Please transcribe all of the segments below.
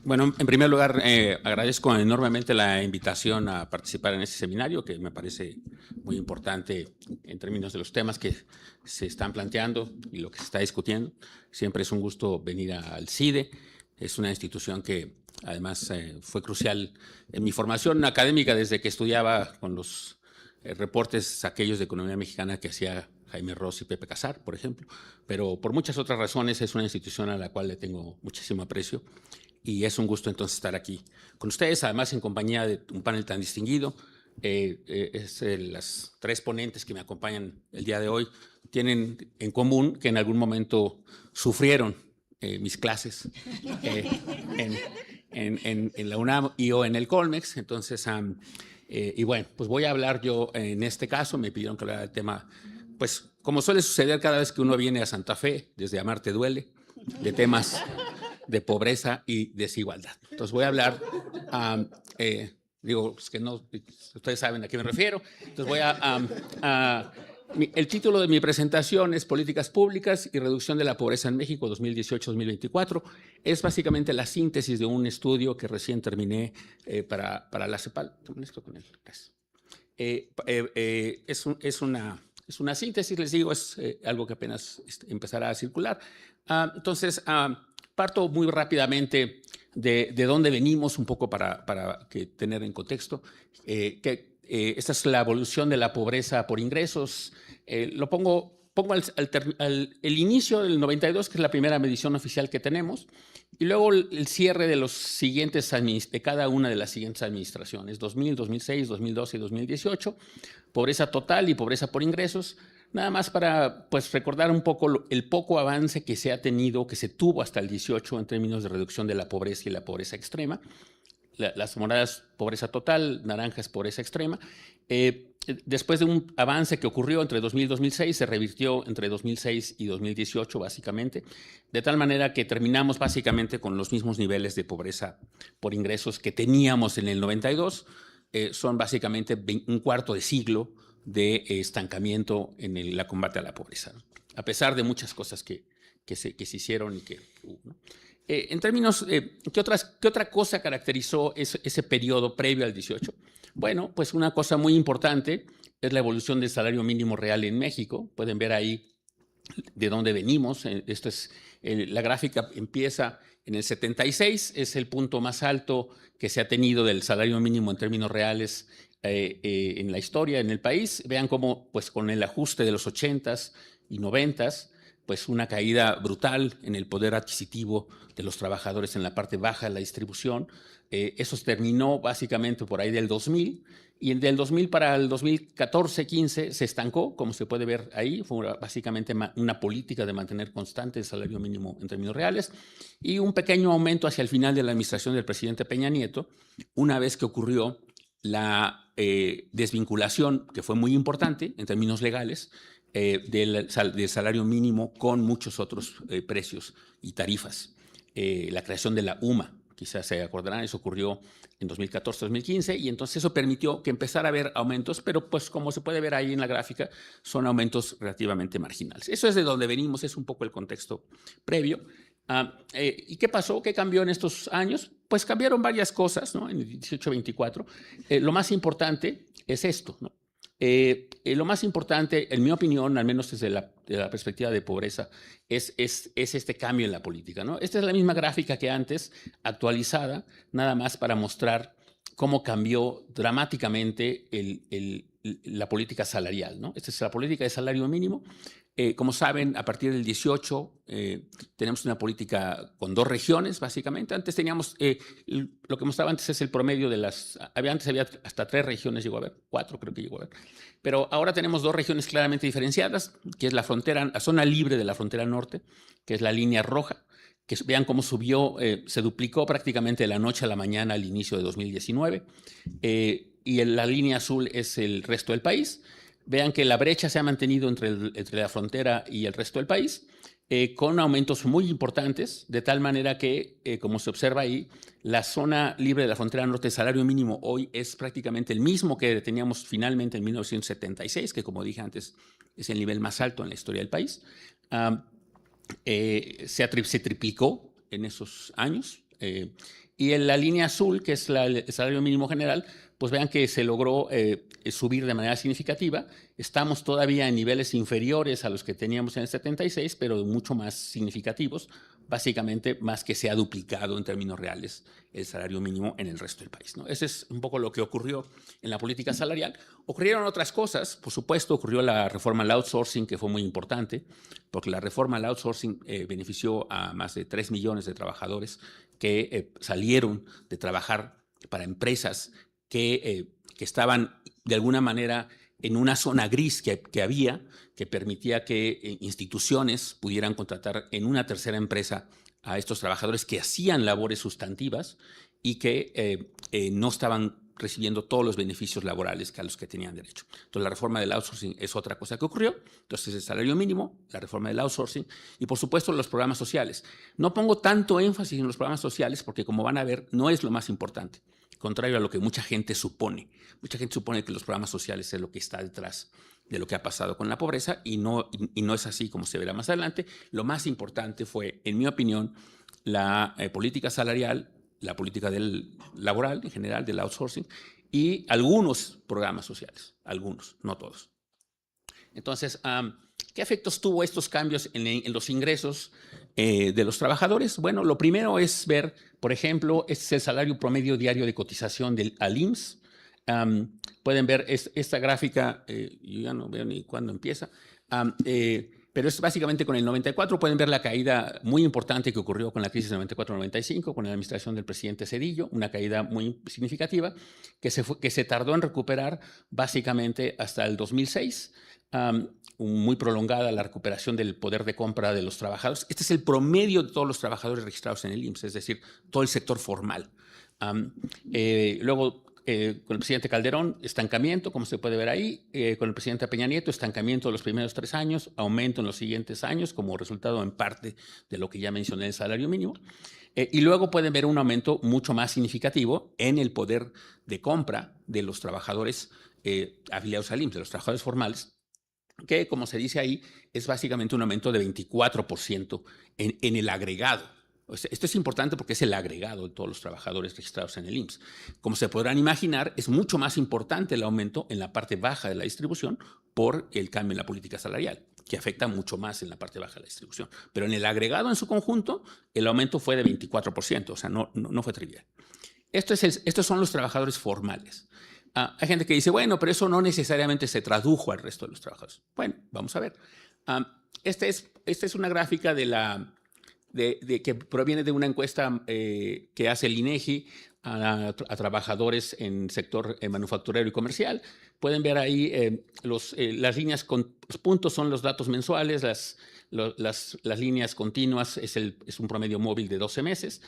Bueno, en primer lugar, agradezco enormemente la invitación a participar en este seminario, que me parece muy importante en términos de los temas que se están planteando y lo que se está discutiendo. Siempre es un gusto venir al CIDE. Es una institución que además fue crucial en mi formación académica desde que estudiaba con los reportes aquellos de economía mexicana que hacía Jaime Ross y Pepe Casar, por ejemplo. Pero por muchas otras razones es una institución a la cual le tengo muchísimo aprecio. Y es un gusto entonces estar aquí con ustedes, además en compañía de un panel tan distinguido. Las tres ponentes que me acompañan el día de hoy tienen en común que en algún momento sufrieron mis clases en la UNAM y o en el Colmex. Entonces, y bueno, pues voy a hablar yo en este caso. Me pidieron que hablara del tema, pues como suele suceder cada vez que uno viene a Santa Fe, desde Amarte Duele, de temas de pobreza y desigualdad. Entonces voy a hablar, digo, pues que no, ustedes saben a qué me refiero. Entonces voy el título de mi presentación es Políticas Públicas y Reducción de la Pobreza en México 2018-2024. Es básicamente la síntesis de un estudio que recién terminé para la CEPAL. Es una síntesis, les digo, es algo que apenas empezará a circular. Entonces, parto muy rápidamente de dónde venimos, un poco para tener en contexto. Esta es la evolución de la pobreza por ingresos. Lo pongo el inicio del 92, que es la primera medición oficial que tenemos, y luego el cierre de los siguientes de cada una de las siguientes administraciones, 2000, 2006, 2012 y 2018, pobreza total y pobreza por ingresos. Nada más para recordar un poco el poco avance que se ha tenido, que se tuvo hasta el 18 en términos de reducción de la pobreza y la pobreza extrema. Las moradas pobreza total, naranjas pobreza extrema. Después de un avance que ocurrió entre 2000 y 2006, se revirtió entre 2006 y 2018 básicamente, de tal manera que terminamos básicamente con los mismos niveles de pobreza por ingresos que teníamos en el 92. Son básicamente un cuarto de siglo de estancamiento en el combate a la pobreza, ¿no? A pesar de muchas cosas que se hicieron y que hubo, ¿no? En términos, ¿qué otra cosa caracterizó ese periodo previo al 18? Bueno, pues una cosa muy importante es la evolución del salario mínimo real en México. Pueden ver ahí de dónde venimos. Esto es, la gráfica empieza en el 76, es el punto más alto que se ha tenido del salario mínimo en términos reales en la historia en el país. Vean cómo, pues con el ajuste de los 80s y 90s, pues una caída brutal en el poder adquisitivo de los trabajadores en la parte baja de la distribución. Eso terminó básicamente por ahí del 2000, y del 2000 para el 2014-15 se estancó, como se puede ver ahí. Fue básicamente una política de mantener constante el salario mínimo en términos reales, y un pequeño aumento hacia el final de la administración del presidente Peña Nieto, una vez que ocurrió la desvinculación, que fue muy importante en términos legales, del salario mínimo con muchos otros precios y tarifas. La creación de la UMA, quizás se acordarán, eso ocurrió en 2014-2015, y entonces eso permitió que empezara a haber aumentos, pero pues como se puede ver ahí en la gráfica, son aumentos relativamente marginales. Eso es de donde venimos, es un poco el contexto previo. ¿Y qué pasó? ¿Qué cambió en estos años? Pues cambiaron varias cosas, ¿no? En el 18-24. Lo más importante es esto, ¿no? Lo más importante, en mi opinión, al menos desde la perspectiva de pobreza, es este cambio en la política, ¿no? Esta es la misma gráfica que antes, actualizada, nada más para mostrar cómo cambió dramáticamente la política salarial, ¿no? Esta es la política de salario mínimo. Como saben, a partir del 18 tenemos una política con dos regiones, básicamente. Antes teníamos, lo que mostraba antes es el promedio de las, antes había hasta 3 regiones, llegó a haber, 4 creo que llegó a haber. Pero ahora tenemos 2 regiones claramente diferenciadas, que es la frontera, la zona libre de la frontera norte, que es la línea roja, que vean cómo subió, se duplicó prácticamente de la noche a la mañana al inicio de 2019. Y la línea azul es el resto del país. Vean que la brecha se ha mantenido entre la frontera y el resto del país, con aumentos muy importantes, de tal manera que, como se observa ahí, la zona libre de la frontera norte, el salario mínimo hoy es prácticamente el mismo que teníamos finalmente en 1976, que como dije antes, es el nivel más alto en la historia del país. Se triplicó en esos años. Y en la línea azul, que es el salario mínimo general, pues vean que se logró subir de manera significativa. Estamos todavía en niveles inferiores a los que teníamos en el 76, pero mucho más significativos, básicamente más que se ha duplicado en términos reales el salario mínimo en el resto del país, ¿no? Ese es un poco lo que ocurrió en la política salarial. Ocurrieron otras cosas, por supuesto, ocurrió la reforma al outsourcing, que fue muy importante, porque la reforma al outsourcing benefició a más de 3 millones de trabajadores que salieron de trabajar para empresas que estaban de alguna manera en una zona gris que había, que permitía que instituciones pudieran contratar en una tercera empresa a estos trabajadores que hacían labores sustantivas y que no estaban recibiendo todos los beneficios laborales a los que tenían derecho. Entonces, la reforma del outsourcing es otra cosa que ocurrió. Entonces, el salario mínimo, la reforma del outsourcing y, por supuesto, los programas sociales. No pongo tanto énfasis en los programas sociales porque, como van a ver, no es lo más importante, contrario a lo que mucha gente supone. Mucha gente supone que los programas sociales es lo que está detrás de lo que ha pasado con la pobreza y no es así, como se verá más adelante. Lo más importante fue, en mi opinión, la política salarial, la política laboral en general, del outsourcing, y algunos programas sociales, algunos, no todos. Entonces, ¿qué efectos tuvo estos cambios en los ingresos de los trabajadores? Bueno, lo primero es ver, por ejemplo, este es el salario promedio diario de cotización al IMSS. Pueden ver esta gráfica, yo ya no veo ni cuándo empieza, pero es básicamente con el 94. Pueden ver la caída muy importante que ocurrió con la crisis del 94-95, con la administración del presidente Zedillo, una caída muy significativa que se tardó en recuperar básicamente hasta el 2006. Muy prolongada la recuperación del poder de compra de los trabajadores. Este es el promedio de todos los trabajadores registrados en el IMSS, es decir, todo el sector formal. Luego, con el presidente Calderón, estancamiento, como se puede ver ahí. Con el presidente Peña Nieto, estancamiento de los primeros 3 años, aumento en los siguientes años, como resultado en parte de lo que ya mencioné del salario mínimo. Y luego pueden ver un aumento mucho más significativo en el poder de compra de los trabajadores afiliados al IMSS, de los trabajadores formales, que, como se dice ahí, es básicamente un aumento de 24% en el agregado. Esto es importante porque es el agregado de todos los trabajadores registrados en el IMSS. Como se podrán imaginar, es mucho más importante el aumento en la parte baja de la distribución por el cambio en la política salarial, que afecta mucho más en la parte baja de la distribución. Pero en el agregado en su conjunto, el aumento fue de 24%, o sea, no fue trivial. Estos son los trabajadores formales. Hay gente que dice, bueno, pero eso no necesariamente se tradujo al resto de los trabajadores. Bueno, vamos a ver. Esta es una gráfica que proviene de una encuesta que hace el INEGI a trabajadores en sector manufacturero y comercial. Pueden ver ahí las líneas con puntos son los datos mensuales, las líneas continuas es un promedio móvil de 12 meses.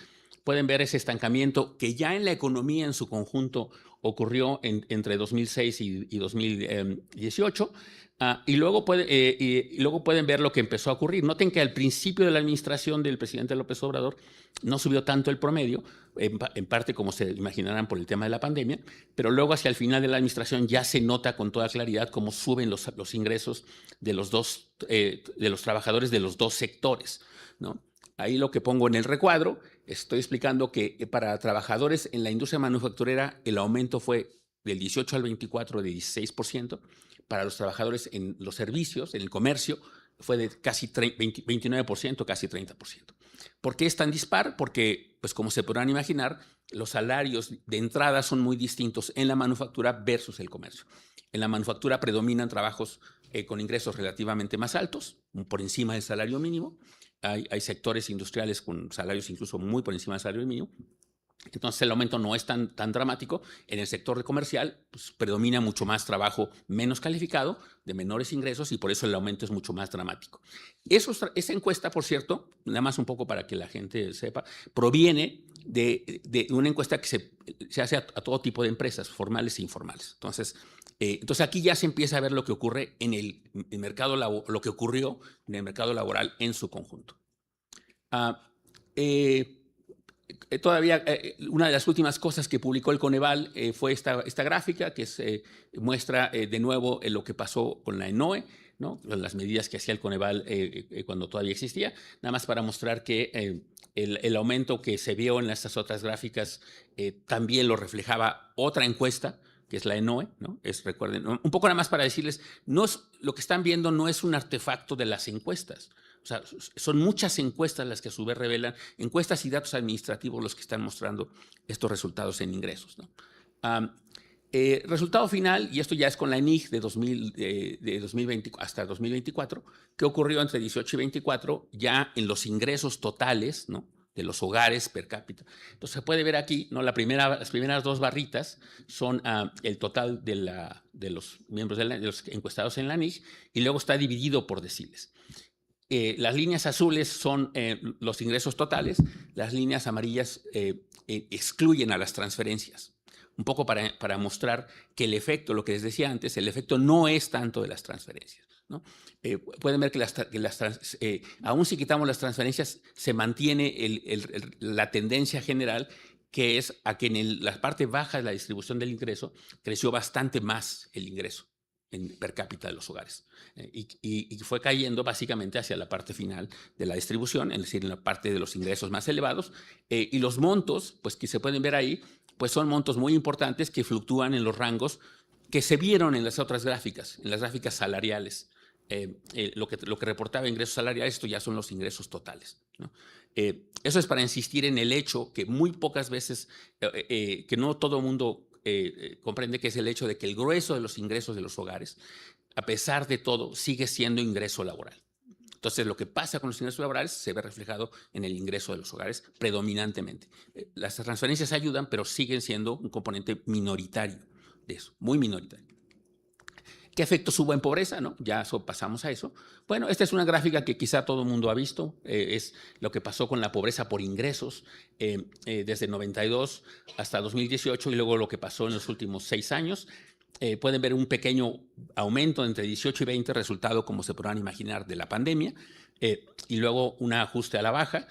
Pueden ver ese estancamiento que ya en la economía en su conjunto ocurrió entre 2006 y 2018. Y luego pueden ver lo que empezó a ocurrir. Noten que al principio de la administración del presidente López Obrador no subió tanto el promedio, en parte, como se imaginarán, por el tema de la pandemia, pero luego hacia el final de la administración ya se nota con toda claridad cómo suben los ingresos de los trabajadores de los dos sectores, ¿no? Ahí lo que pongo en el recuadro, estoy explicando que para trabajadores en la industria manufacturera el aumento fue del 18 al 24 de 16%. Para los trabajadores en los servicios, en el comercio, fue de casi 29%, casi 30%. ¿Por qué es tan dispar? Porque, pues como se podrán imaginar, los salarios de entrada son muy distintos en la manufactura versus el comercio. En la manufactura predominan trabajos con ingresos relativamente más altos, por encima del salario mínimo. Hay sectores industriales con salarios incluso muy por encima del salario mínimo. Entonces el aumento no es tan dramático. En el sector comercial pues, predomina mucho más trabajo menos calificado, de menores ingresos, y por eso el aumento es mucho más dramático. Esa encuesta, por cierto, nada más un poco para que la gente sepa, proviene de una encuesta que se hace a todo tipo de empresas, formales e informales. Entonces aquí ya se empieza a ver lo que ocurre en el mercado, lo que ocurrió en el mercado laboral en su conjunto. todavía una de las últimas cosas que publicó el Coneval fue esta gráfica que muestra de nuevo lo que pasó con la ENOE, ¿no? Las medidas que hacía el Coneval cuando todavía existía, nada más para mostrar que el aumento que se vio en estas otras gráficas también lo reflejaba otra encuesta, que es la ENOE, ¿no? Recuerden, un poco nada más para decirles, lo que están viendo no es un artefacto de las encuestas. O sea, son muchas encuestas las que a su vez revelan, encuestas y datos administrativos los que están mostrando estos resultados en ingresos, ¿no? Resultado final, y esto ya es con la ENIG de 2020 hasta 2024, ¿qué ocurrió entre 18 y 24? Ya en los ingresos totales, ¿no?, de los hogares per cápita. Entonces se puede ver aquí, ¿no?, las primeras dos barritas son el total de los miembros de los encuestados en la ENIG, y luego está dividido por deciles. Las líneas azules son los ingresos totales, las líneas amarillas excluyen a las transferencias. Un poco para mostrar que el efecto, lo que les decía antes, el efecto no es tanto de las transferencias, ¿no? Pueden ver que aún si quitamos las transferencias, se mantiene la tendencia general, que es a que en la parte baja de la distribución del ingreso creció bastante más el ingreso per cápita de los hogares. Y fue cayendo básicamente hacia la parte final de la distribución, es decir, en la parte de los ingresos más elevados. Y los montos, pues que se pueden ver ahí, pues son montos muy importantes que fluctúan en los rangos que se vieron en las otras gráficas, en las gráficas salariales. Lo que reportaba ingresos salariales, esto ya son los ingresos totales, ¿no? Eso es para insistir en el hecho que muy pocas veces, que no todo el mundo comprende, que es el hecho de que el grueso de los ingresos de los hogares, a pesar de todo, sigue siendo ingreso laboral. Entonces, lo que pasa con los ingresos laborales se ve reflejado en el ingreso de los hogares predominantemente. Las transferencias ayudan, pero siguen siendo un componente minoritario de eso, muy minoritario. ¿Qué efectos hubo en pobreza? ¿No? Ya pasamos a eso. Bueno, esta es una gráfica que quizá todo el mundo ha visto. Es lo que pasó con la pobreza por ingresos desde el 92 hasta 2018 y luego lo que pasó en los últimos 6 años. Pueden ver un pequeño aumento entre 18 y 20, resultado, como se podrán imaginar, de la pandemia, y luego un ajuste a la baja.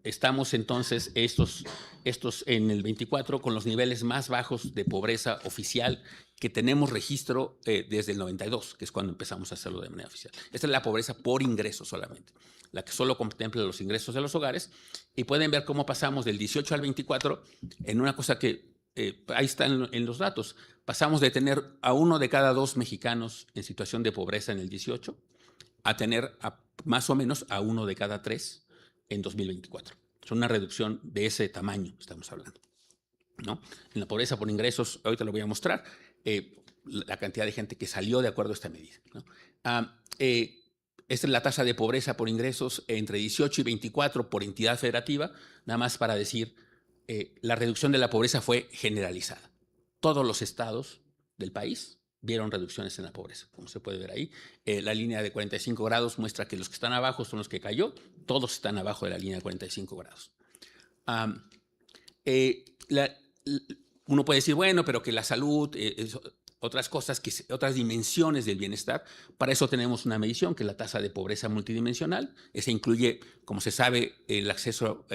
Estamos entonces estos en el 24 con los niveles más bajos de pobreza oficial que tenemos registro desde el 92, que es cuando empezamos a hacerlo de manera oficial. Esta es la pobreza por ingreso solamente, la que solo contempla los ingresos de los hogares, y pueden ver cómo pasamos del 18 al 24 en una cosa que ahí están en los datos. Pasamos de tener a 1 de cada 2 mexicanos en situación de pobreza en el 18 a tener más o menos a 1 de cada 3 en 2024. Es una reducción de ese tamaño, estamos hablando, ¿no? En la pobreza por ingresos, ahorita lo voy a mostrar, la cantidad de gente que salió de acuerdo a esta medida, ¿no? Esta es la tasa de pobreza por ingresos entre 18 y 24 por entidad federativa, nada más para decir, la reducción de la pobreza fue generalizada. Todos los estados del país vieron reducciones en la pobreza, como se puede ver ahí. La línea de 45 grados muestra que los que están abajo son los que cayó, todos están abajo de la línea de 45 grados. Uno puede decir, bueno, pero que la salud, otras cosas, otras dimensiones del bienestar. Para eso tenemos una medición, que es la tasa de pobreza multidimensional. Esa incluye, como se sabe, el acceso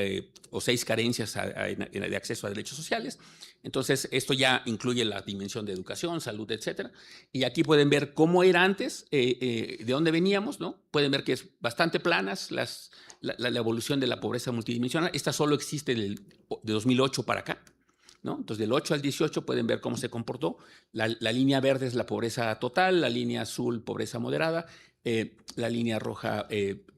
o 6 carencias de acceso a derechos sociales. Entonces, esto ya incluye la dimensión de educación, salud, etcétera. Y aquí pueden ver cómo era antes, de dónde veníamos, ¿no? Pueden ver que es bastante planas la evolución de la pobreza multidimensional. Esta solo existe de 2008 para acá, ¿no? Entonces, del 8 al 18 pueden ver cómo se comportó. La línea verde es la pobreza total, la línea azul, pobreza moderada, la línea roja,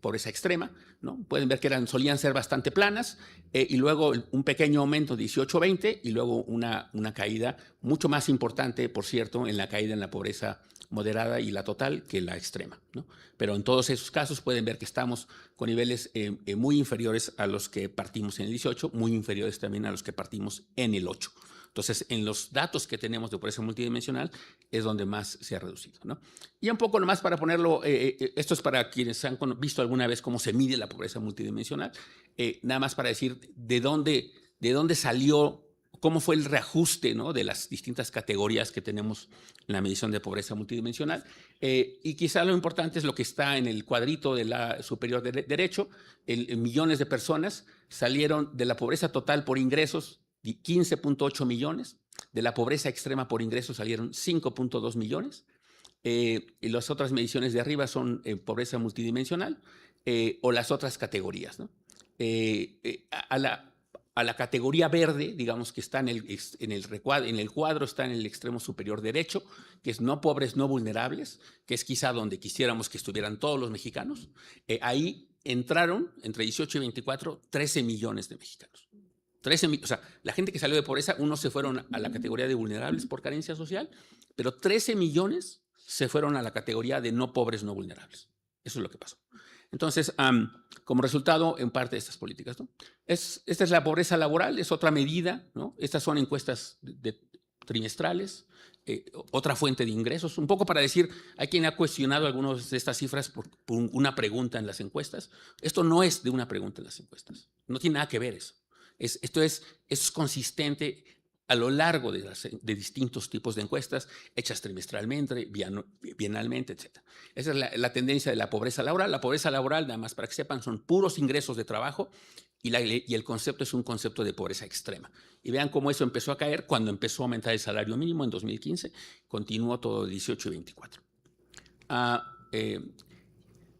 pobreza extrema, ¿no? Pueden ver que solían ser bastante planas, y luego un pequeño aumento 18-20 y luego una caída mucho más importante, por cierto, en la caída en la pobreza moderada y la total que la extrema, ¿no? Pero en todos esos casos pueden ver que estamos con niveles muy inferiores a los que partimos en el 18, muy inferiores también a los que partimos en el 8. Entonces, en los datos que tenemos de pobreza multidimensional es donde más se ha reducido, ¿no? Y un poco nomás para ponerlo, esto es para quienes han visto alguna vez cómo se mide la pobreza multidimensional, nada más para decir de dónde salió, cómo fue el reajuste, ¿no?, de las distintas categorías que tenemos en la medición de pobreza multidimensional. Y quizá lo importante es lo que está en el cuadrito de la superior derecho. Millones de personas salieron de la pobreza total por ingresos, 15.8 millones. De la pobreza extrema por ingresos salieron 5.2 millones. Y las otras mediciones de arriba son pobreza multidimensional o las otras categorías, ¿no? A la categoría verde, digamos que está en el cuadro, está en el extremo superior derecho, que es no pobres, no vulnerables, que es quizá donde quisiéramos que estuvieran todos los mexicanos. Ahí entraron, entre 18 y 24, 13 millones de mexicanos. O sea, la gente que salió de pobreza, unos se fueron a la categoría de vulnerables por carencia social, pero 13 millones se fueron a la categoría de no pobres, no vulnerables. Eso es lo que pasó. Entonces, como resultado, en parte de estas políticas, ¿no? Esta es la pobreza laboral, es otra medida, ¿no? Estas son encuestas trimestrales, otra fuente de ingresos. Un poco para decir, hay quien ha cuestionado algunas de estas cifras por una pregunta en las encuestas. Esto no es de una pregunta en las encuestas. No tiene nada que ver eso. Esto es consistente a lo largo de distintos tipos de encuestas hechas trimestralmente, bienalmente, etc. Esa es la tendencia de la pobreza laboral. La pobreza laboral, nada más para que sepan, son puros ingresos de trabajo y el concepto es un concepto de pobreza extrema. Y vean cómo eso empezó a caer cuando empezó a aumentar el salario mínimo en 2015, continuó todo el 18 y 24.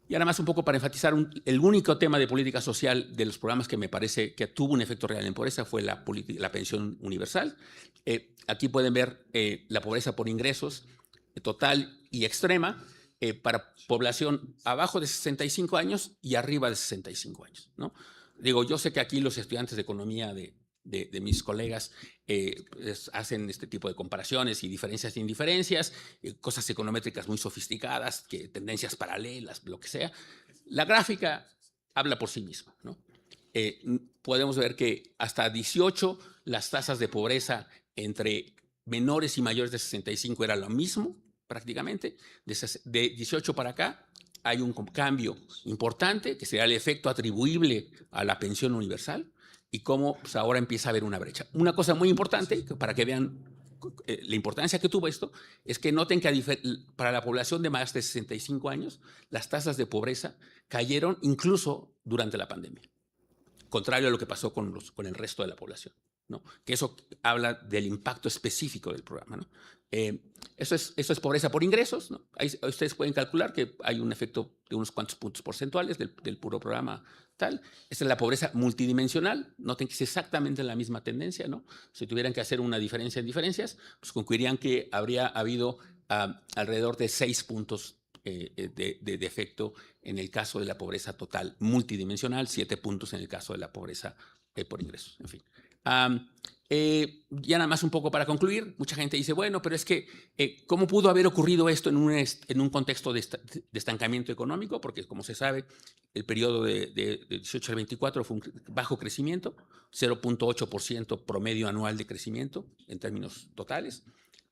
Y ahora más un poco para enfatizar, el único tema de política social de los programas que me parece que tuvo un efecto real en pobreza fue la pensión universal. Aquí pueden ver la pobreza por ingresos total y extrema para población abajo de 65 años y arriba de 65 años, ¿no? Digo, yo sé que aquí los estudiantes de economía de mis colegas hacen este tipo de comparaciones y diferencias e indiferencias, cosas econométricas muy sofisticadas, tendencias paralelas, lo que sea. La gráfica habla por sí misma, ¿no? Podemos ver que hasta 18 las tasas de pobreza entre menores y mayores de 65 era lo mismo, prácticamente. De 18 para acá hay un cambio importante, que sería el efecto atribuible a la pensión universal, y cómo pues, ahora empieza a haber una brecha. Una cosa muy importante, para que vean la importancia que tuvo esto, es que noten que para la población de más de 65 años, las tasas de pobreza cayeron incluso durante la pandemia, contrario a lo que pasó con el resto de la población, ¿no? Que eso habla del impacto específico del programa, ¿no? Eso es pobreza por ingresos, ¿no? Ahí ustedes pueden calcular que hay un efecto de unos cuantos puntos porcentuales del puro programa tal. Esta es la pobreza multidimensional. Noten que es exactamente la misma tendencia, ¿no? Si tuvieran que hacer una diferencia en diferencias, pues concluirían que habría habido alrededor de 6 puntos de efecto en el caso de la pobreza total multidimensional, 7 puntos en el caso de la pobreza por ingresos, en fin. Ya nada más un poco para concluir, mucha gente dice, bueno, pero es que, ¿cómo pudo haber ocurrido esto en un contexto de estancamiento económico? Porque, como se sabe, el periodo de 18 al 24 fue un bajo crecimiento, 0.8% promedio anual de crecimiento en términos totales,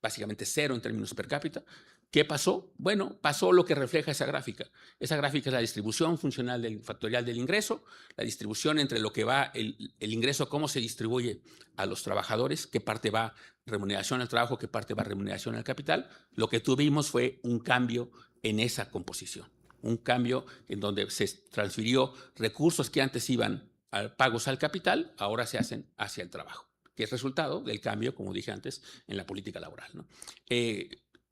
básicamente cero en términos per cápita. ¿Qué pasó? Bueno, pasó lo que refleja esa gráfica. Esa gráfica es la distribución funcional del factorial del ingreso, la distribución entre lo que va el ingreso, cómo se distribuye a los trabajadores, qué parte va remuneración al trabajo, qué parte va remuneración al capital. Lo que tuvimos fue un cambio en esa composición, un cambio en donde se transfirió recursos que antes iban a pagos al capital, ahora se hacen hacia el trabajo, que es resultado del cambio, como dije antes, en la política laboral, ¿no?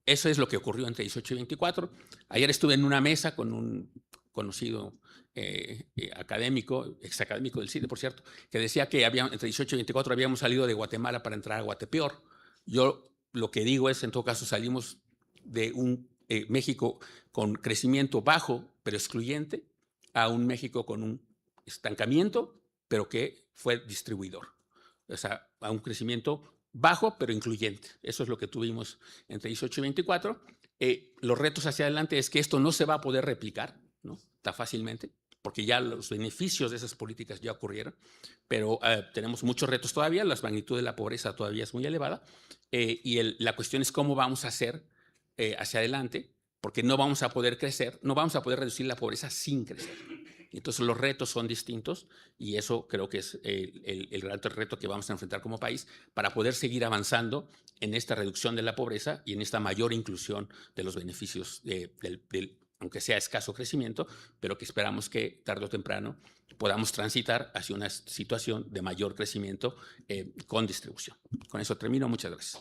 Eso es lo que ocurrió entre 18 y 24. Ayer estuve en una mesa con un conocido académico, exacadémico del CIDE, por cierto, que decía que entre 18 y 24 habíamos salido de Guatemala para entrar a Guatepeor. Yo lo que digo es, en todo caso, salimos de un México con crecimiento bajo, pero excluyente, a un México con un estancamiento, pero que fue distribuidor. O sea, a un crecimiento bajo, pero incluyente. Eso es lo que tuvimos entre 18 y 24. Los retos hacia adelante es que esto no se va a poder replicar, ¿no? Tan fácilmente, porque ya los beneficios de esas políticas ya ocurrieron, pero tenemos muchos retos todavía, la magnitud de la pobreza todavía es muy elevada, y la cuestión es cómo vamos a hacer hacia adelante, porque no vamos a poder crecer, no vamos a poder reducir la pobreza sin crecer. Entonces los retos son distintos y eso creo que es el gran reto que vamos a enfrentar como país para poder seguir avanzando en esta reducción de la pobreza y en esta mayor inclusión de los beneficios aunque sea escaso crecimiento, pero que esperamos que tarde o temprano podamos transitar hacia una situación de mayor crecimiento con distribución. Con eso termino. Muchas gracias.